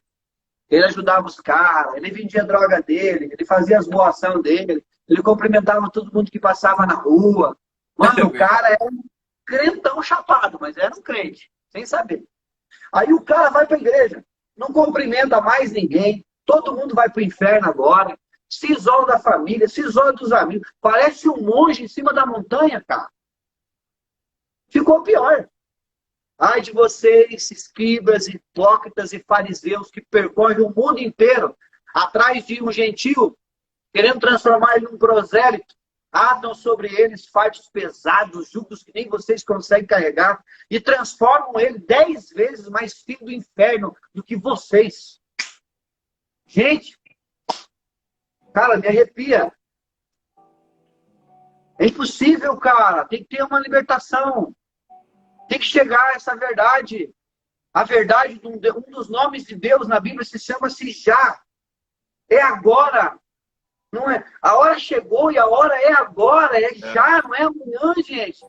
ele ajudava os caras, ele vendia a droga dele, ele fazia as boas ações dele, ele cumprimentava todo mundo que passava na rua. Mano, o cara era um crentão chapado, mas era um crente, sem saber. Aí o cara vai para a igreja, não cumprimenta mais ninguém, todo mundo vai para o inferno agora, se isola da família, se isola dos amigos, parece um monge em cima da montanha, cara. Ficou pior. Ai de vocês, escribas, hipócritas e fariseus que percorrem o mundo inteiro atrás de um gentio, querendo transformar ele num prosélito. Atam sobre eles fardos pesados, jugos que nem vocês conseguem carregar e transformam ele 10 vezes mais filho do inferno do que vocês. Gente, cara, me arrepia. É impossível, cara. Tem que ter uma libertação. Tem que chegar a essa verdade. A verdade de um dos nomes de Deus na Bíblia se chama-se já. É agora. Não é? A hora chegou e a hora é agora. É já, não é amanhã, gente.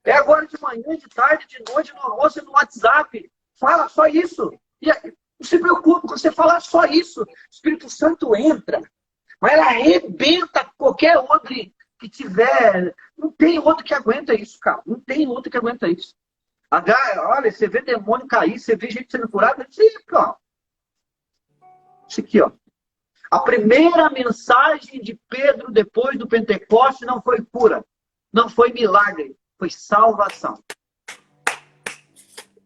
É agora de manhã, de tarde, de noite, no almoço e no WhatsApp. Fala só isso. E não se preocupe, quando você falar só isso, o Espírito Santo entra. Mas ela arrebenta qualquer outro que tiver. Não tem outro que aguenta isso, cara. Não tem outro que aguenta isso. Olha, você vê demônio cair, você vê gente sendo curada. Isso aqui, ó. Isso aqui, ó. A primeira mensagem de Pedro depois do Pentecoste não foi cura, não foi milagre, foi salvação.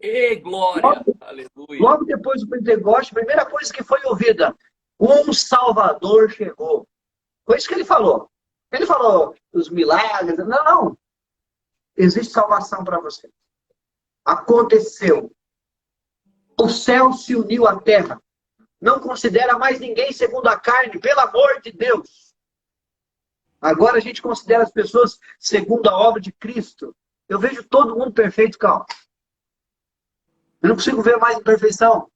E glória! Aleluia! Logo depois do Pentecoste, a primeira coisa que foi ouvida, um Salvador chegou. Foi isso que ele falou. Ele falou os milagres. Não. Existe salvação para você. Aconteceu. O céu se uniu à terra. Não considera mais ninguém segundo a carne, pelo amor de Deus. Agora a gente considera as pessoas segundo a obra de Cristo. Eu vejo todo mundo perfeito, calma. Eu não consigo ver mais imperfeição.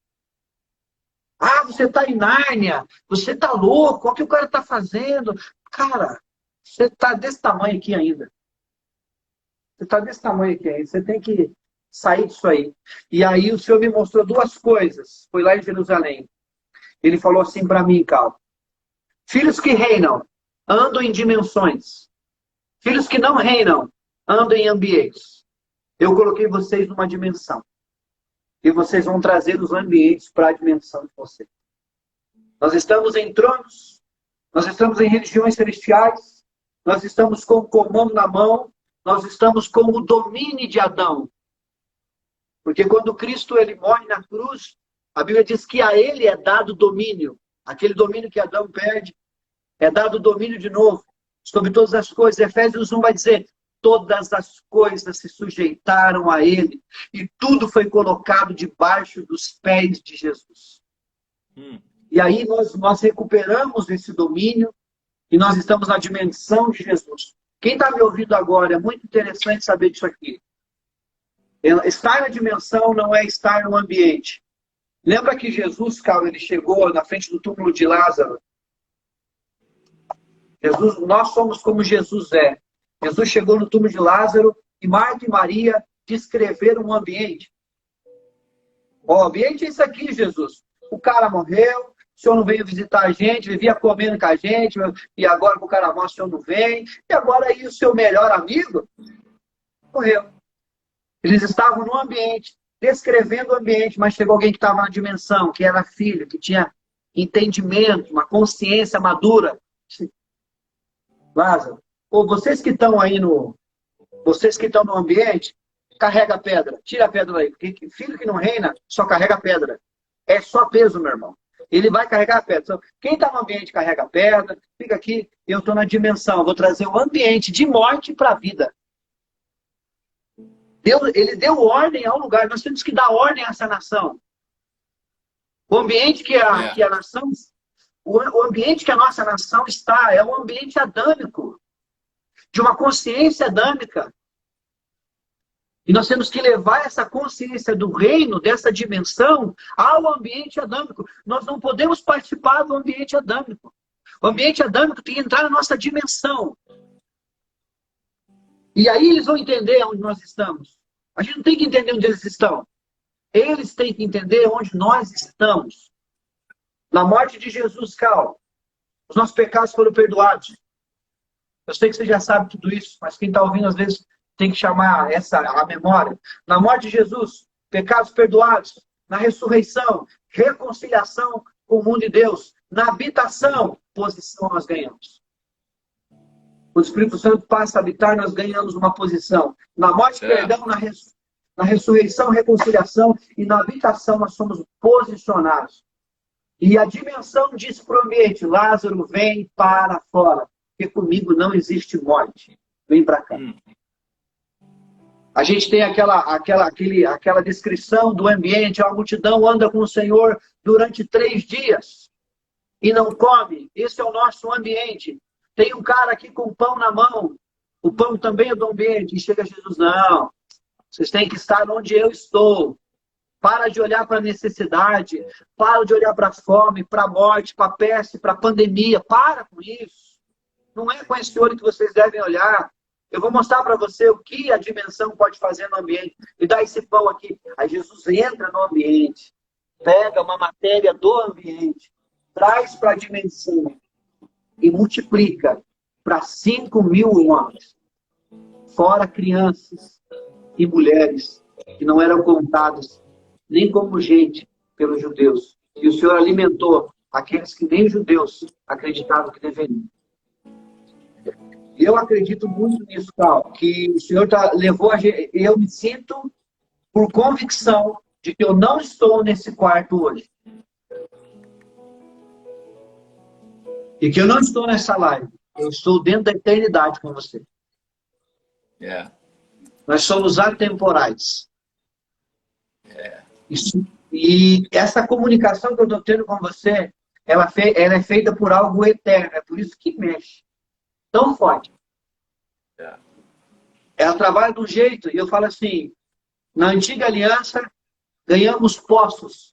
Ah, você está em Nárnia, você está louco, olha o que o cara está fazendo. Cara, você está desse tamanho aqui ainda. Você está desse tamanho aqui ainda. Você tem que sair disso aí. E aí o Senhor me mostrou duas coisas. Foi lá em Jerusalém. Ele falou assim para mim, Cal. Filhos que reinam, andam em dimensões. Filhos que não reinam, andam em ambientes. Eu coloquei vocês numa dimensão. E vocês vão trazer os ambientes para a dimensão de vocês. Nós estamos em tronos, nós estamos em religiões celestiais, nós estamos com o comando na mão, nós estamos com o domínio de Adão. Porque quando Cristo ele morre na cruz, a Bíblia diz que a ele é dado domínio. Aquele domínio que Adão perde, é dado domínio de novo sobre todas as coisas. Efésios 1 vai dizer, todas as coisas se sujeitaram a ele e tudo foi colocado debaixo dos pés de Jesus. E aí nós recuperamos esse domínio e nós estamos na dimensão de Jesus. Quem está me ouvindo agora, é muito interessante saber disso aqui. Estar na dimensão não é estar no ambiente. Lembra que Jesus, Carlos, ele chegou na frente do túmulo de Lázaro? Nós somos como Jesus é. Jesus chegou no túmulo de Lázaro e Marta e Maria descreveram um ambiente. O ambiente é isso aqui, Jesus. O cara morreu, o senhor não veio visitar a gente, vivia comendo com a gente, e agora que o cara morre, o senhor não vem. E agora aí o seu melhor amigo morreu. Eles estavam no ambiente, descrevendo o ambiente, mas chegou alguém que estava na dimensão, que era filho, que tinha entendimento, uma consciência madura. Lázaro, ou vocês que estão aí vocês que estão no ambiente, carrega a pedra, tira a pedra aí, porque filho que não reina só carrega a pedra. É só peso, meu irmão. Ele vai carregar a pedra. Então, quem está no ambiente carrega a pedra, fica aqui, eu estou na dimensão, vou trazer o ambiente de morte para a vida. Ele deu ordem ao lugar, nós temos que dar ordem a essa nação. O ambiente que a nação, o ambiente que a nossa nação está é um ambiente adâmico, de uma consciência adâmica. E nós temos que levar essa consciência do reino, dessa dimensão, ao ambiente adâmico. Nós não podemos participar do ambiente adâmico. O ambiente adâmico tem que entrar na nossa dimensão. E aí eles vão entender onde nós estamos. A gente não tem que entender onde eles estão. Eles têm que entender onde nós estamos. Na morte de Jesus, Cal, os nossos pecados foram perdoados. Eu sei que você já sabe tudo isso, mas quem está ouvindo às vezes tem que chamar a memória. Na morte de Jesus, pecados perdoados. Na ressurreição, reconciliação com o mundo de Deus. Na habitação, posição nós ganhamos. O Espírito Santo passa a habitar, nós ganhamos uma posição. Na morte, perdão, na ressurreição, reconciliação e na habitação nós somos posicionados. E a dimensão diz para o ambiente, Lázaro, vem para fora, porque comigo não existe morte. Vem para cá. A gente tem aquela descrição do ambiente, a multidão anda com o Senhor durante 3 dias e não come. Esse é o nosso ambiente. Tem um cara aqui com pão na mão, o pão também é do ambiente. E chega Jesus, não, vocês têm que estar onde eu estou. Para de olhar para a necessidade, para de olhar para a fome, para a morte, para a peste, para a pandemia. Para com isso. Não é com esse olho que vocês devem olhar. Eu vou mostrar para você o que a dimensão pode fazer no ambiente. Me dá esse pão aqui. Aí Jesus entra no ambiente, pega uma matéria do ambiente, traz para a dimensão e multiplica para 5.000 homens. Fora crianças e mulheres que não eram contadas nem como gente pelos judeus. E o Senhor alimentou aqueles que nem judeus acreditavam que deveriam. E eu acredito muito nisso, Carl, que o Senhor levou a gente. Eu me sinto por convicção de que eu não estou nesse quarto hoje. E que eu não estou nessa live. Eu estou dentro da eternidade com você. Nós somos atemporais. E essa comunicação que eu estou tendo com você, ela é feita por algo eterno. É por isso que mexe. Tão forte. Ela trabalha de um jeito, e eu falo assim, na antiga aliança, ganhamos poços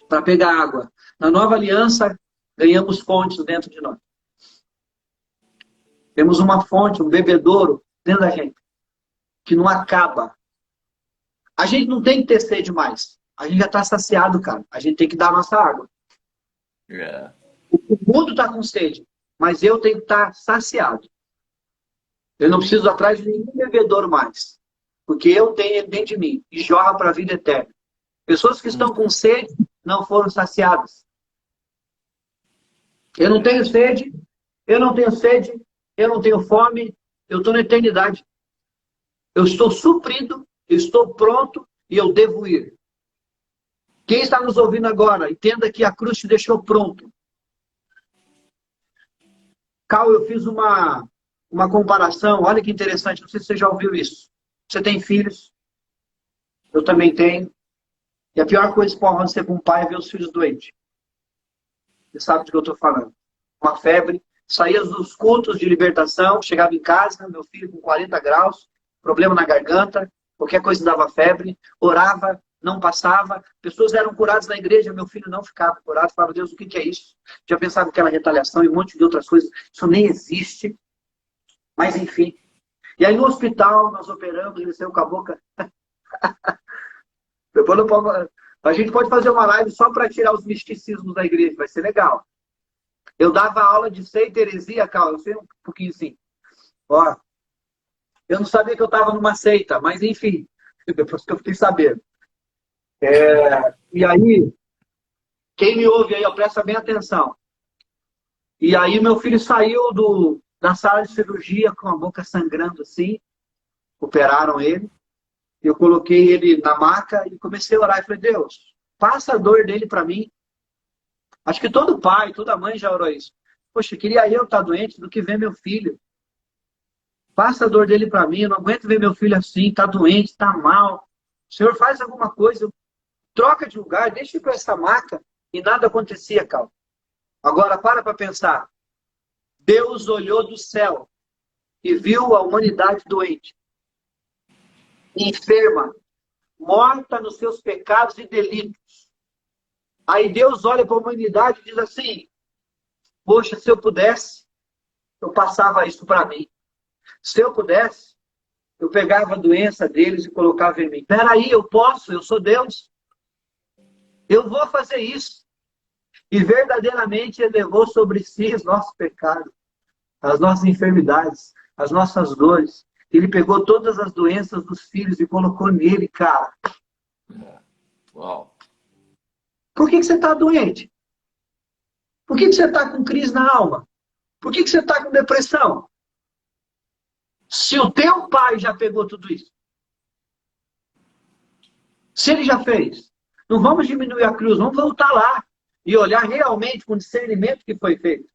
para pegar água. Na nova aliança, ganhamos fontes dentro de nós. Temos uma fonte, um bebedouro dentro da gente, que não acaba. A gente não tem que ter sede mais. A gente já está saciado, cara. A gente tem que dar a nossa água. O mundo está com sede, mas eu tenho que estar saciado. Eu não preciso ir atrás de nenhum bebedouro mais. porque eu tenho ele dentro de mim e jorra para a vida eterna. Pessoas que estão com sede não foram saciadas. Eu não tenho sede, eu não tenho sede, eu não tenho fome, eu estou na eternidade. Eu estou suprido, eu estou pronto e eu devo ir. Quem está nos ouvindo agora, entenda que a cruz te deixou pronto. Cal, eu fiz uma comparação, olha que interessante, não sei se você já ouviu isso. Você tem filhos, eu também tenho. E a pior coisa que pode acontecer com um pai é ver os filhos doentes. Você sabe do que eu estou falando. Uma febre, saía dos cultos de libertação, chegava em casa, meu filho com 40 graus, problema na garganta, qualquer coisa dava febre, orava, não passava, pessoas eram curadas na igreja, meu filho não ficava curado, falava, Deus, o que é isso? Já pensava que era retaliação e um monte de outras coisas, isso nem existe. Mas enfim. E aí no hospital, nós operamos, ele saiu com a boca. Depois a gente pode fazer uma live só para tirar os misticismos da igreja, vai ser legal. Eu dava aula de seita, heresia, Cal, eu sei um pouquinho assim. Ó, eu não sabia que eu estava numa seita, mas enfim, depois que eu fiquei sabendo. E aí, quem me ouve aí, ó, presta bem atenção. E aí meu filho saiu da sala de cirurgia com a boca sangrando assim, operaram ele. Eu coloquei ele na maca e comecei a orar. E falei, Deus, passa a dor dele para mim. Acho que todo pai, toda mãe já orou isso. Poxa, queria eu estar doente do que ver meu filho. Passa a dor dele para mim. Eu não aguento ver meu filho assim, está doente, está mal. O Senhor faz alguma coisa, troca de lugar, deixa eu ir para essa maca. E nada acontecia, Cal. Agora, para pensar. Deus olhou do céu e viu a humanidade doente, enferma, morta nos seus pecados e delitos. Aí Deus olha para a humanidade e diz assim, poxa, se eu pudesse, eu passava isso para mim. Se eu pudesse, eu pegava a doença deles e colocava em mim. Peraí, eu posso, eu sou Deus. Eu vou fazer isso. E verdadeiramente Ele levou sobre si os nossos pecados, as nossas enfermidades, as nossas dores. Ele pegou todas as doenças dos filhos e colocou nele, cara. Uau. Por que você está doente? Por que você está com crise na alma? Por que você está com depressão? Se o teu pai já pegou tudo isso. Se ele já fez. Não vamos diminuir a cruz, vamos voltar lá e olhar realmente com discernimento que foi feito.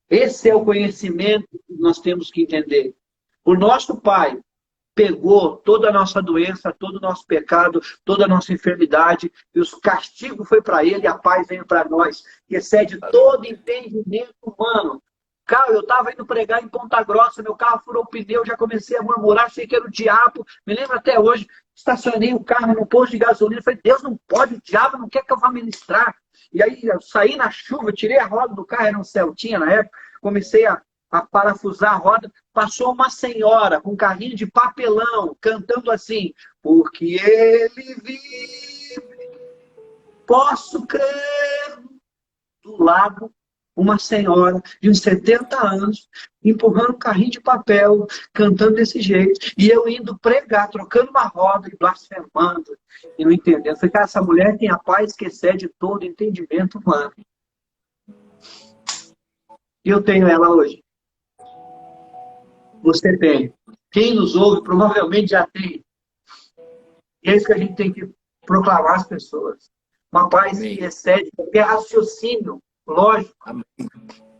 Esse é o conhecimento que nós temos que entender. O nosso pai pegou toda a nossa doença, todo o nosso pecado, toda a nossa enfermidade, e o castigo foi para ele, e a paz veio para nós, que excede todo entendimento humano. Cara, eu estava indo pregar em Ponta Grossa, meu carro furou o pneu, já comecei a murmurar, achei que era o diabo, me lembro até hoje, estacionei o carro no posto de gasolina, falei, Deus não pode, o diabo não quer que eu vá ministrar. E aí eu saí na chuva, tirei a roda do carro, era um Celtinha na época, comecei a parafusar a roda, passou uma senhora com um carrinho de papelão, cantando assim, porque ele vive, posso crer. Do lado, uma senhora de uns 70 anos, empurrando um carrinho de papel, cantando desse jeito, e eu indo pregar, trocando uma roda e blasfemando, e não entendendo. Eu falei, cara, essa mulher tem a paz que excede todo entendimento humano. E eu tenho ela hoje. Você tem. Quem nos ouve provavelmente já tem. E é isso que a gente tem que proclamar às pessoas. Uma paz que excede qualquer raciocínio lógico. Amém.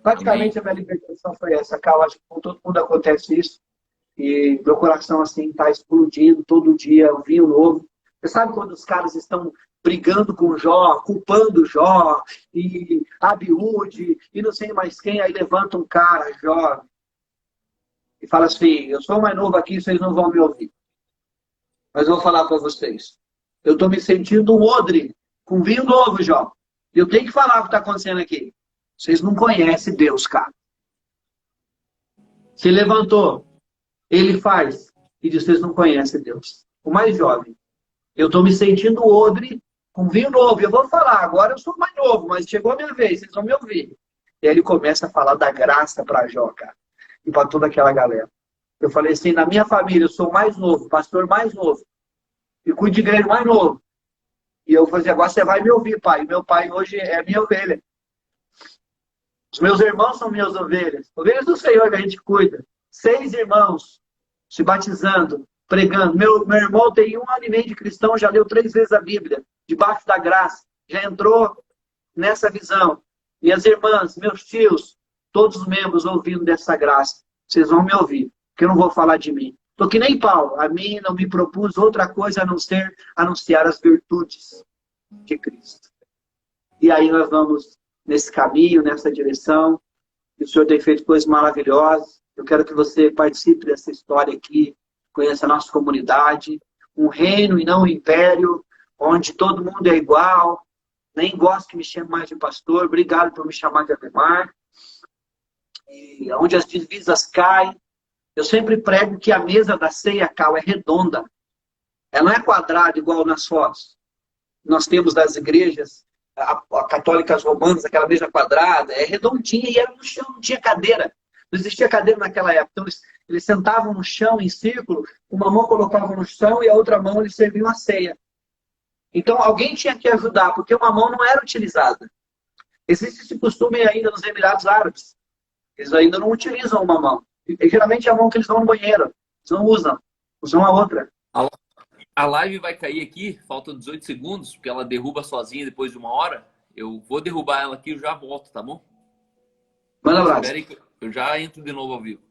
Praticamente Amém. A minha libertação foi essa, Carl. Acho que com todo mundo acontece isso. E meu coração assim está explodindo todo dia, um vinho novo. Você sabe quando os caras estão brigando com Jó, culpando Jó, e Abiúde, e não sei mais quem, aí levanta um cara jovem e fala assim, eu sou mais novo aqui, vocês não vão me ouvir. Mas eu vou falar para vocês. Eu estou me sentindo um odre, com vinho novo, Jó. E eu tenho que falar o que está acontecendo aqui. Vocês não conhecem Deus, cara. Se levantou, ele faz, e diz, vocês não conhecem Deus. O mais jovem. Eu estou me sentindo odre, com vinho novo. Eu vou falar, agora eu sou mais novo, mas chegou a minha vez, vocês vão me ouvir. E aí ele começa a falar da graça para Jó, cara. E para toda aquela galera. Eu falei assim, na minha família eu sou o mais novo, pastor mais novo, e cuido de igreja mais novo. E eu falei, agora você vai me ouvir, pai. Meu pai hoje é minha ovelha. Os meus irmãos são minhas ovelhas. Ovelhas do Senhor que a gente cuida. 6 irmãos se batizando, pregando. Meu irmão tem 1 ano e meio de cristão, já leu 3 vezes a Bíblia, debaixo da graça. Já entrou nessa visão. E as irmãs, meus tios, todos os membros ouvindo dessa graça. Vocês vão me ouvir, porque eu não vou falar de mim. Estou que nem Paulo. A mim não me propus outra coisa a não ser anunciar as virtudes de Cristo. E aí nós vamos nesse caminho, nessa direção. E o Senhor tem feito coisas maravilhosas. Eu quero que você participe dessa história aqui, conheça a nossa comunidade, um reino e não um império, onde todo mundo é igual. Nem gosto que me chame mais de pastor. Obrigado por me chamar de Ademar. E onde as divisas caem. Eu sempre prego que a mesa da ceia, Cal, é redonda. Ela não é quadrada igual nas fotos. Nós temos das igrejas católicas romanas, aquela mesa quadrada, é redondinha e era no chão, não tinha cadeira. Não existia cadeira naquela época. Então eles sentavam no chão em círculo, uma mão colocava no chão e a outra mão eles serviam a ceia. Então alguém tinha que ajudar, porque uma mão não era utilizada. Existe esse costume ainda nos Emirados Árabes. Eles ainda não utilizam uma mão. E, geralmente é a mão que eles vão no banheiro. Eles não usam. Usam a outra. A live vai cair aqui, faltam 18 segundos, porque ela derruba sozinha depois de 1 hora. Eu vou derrubar ela aqui e já volto, tá bom? Manda um abraço. Espera aí que eu já entro de novo ao vivo.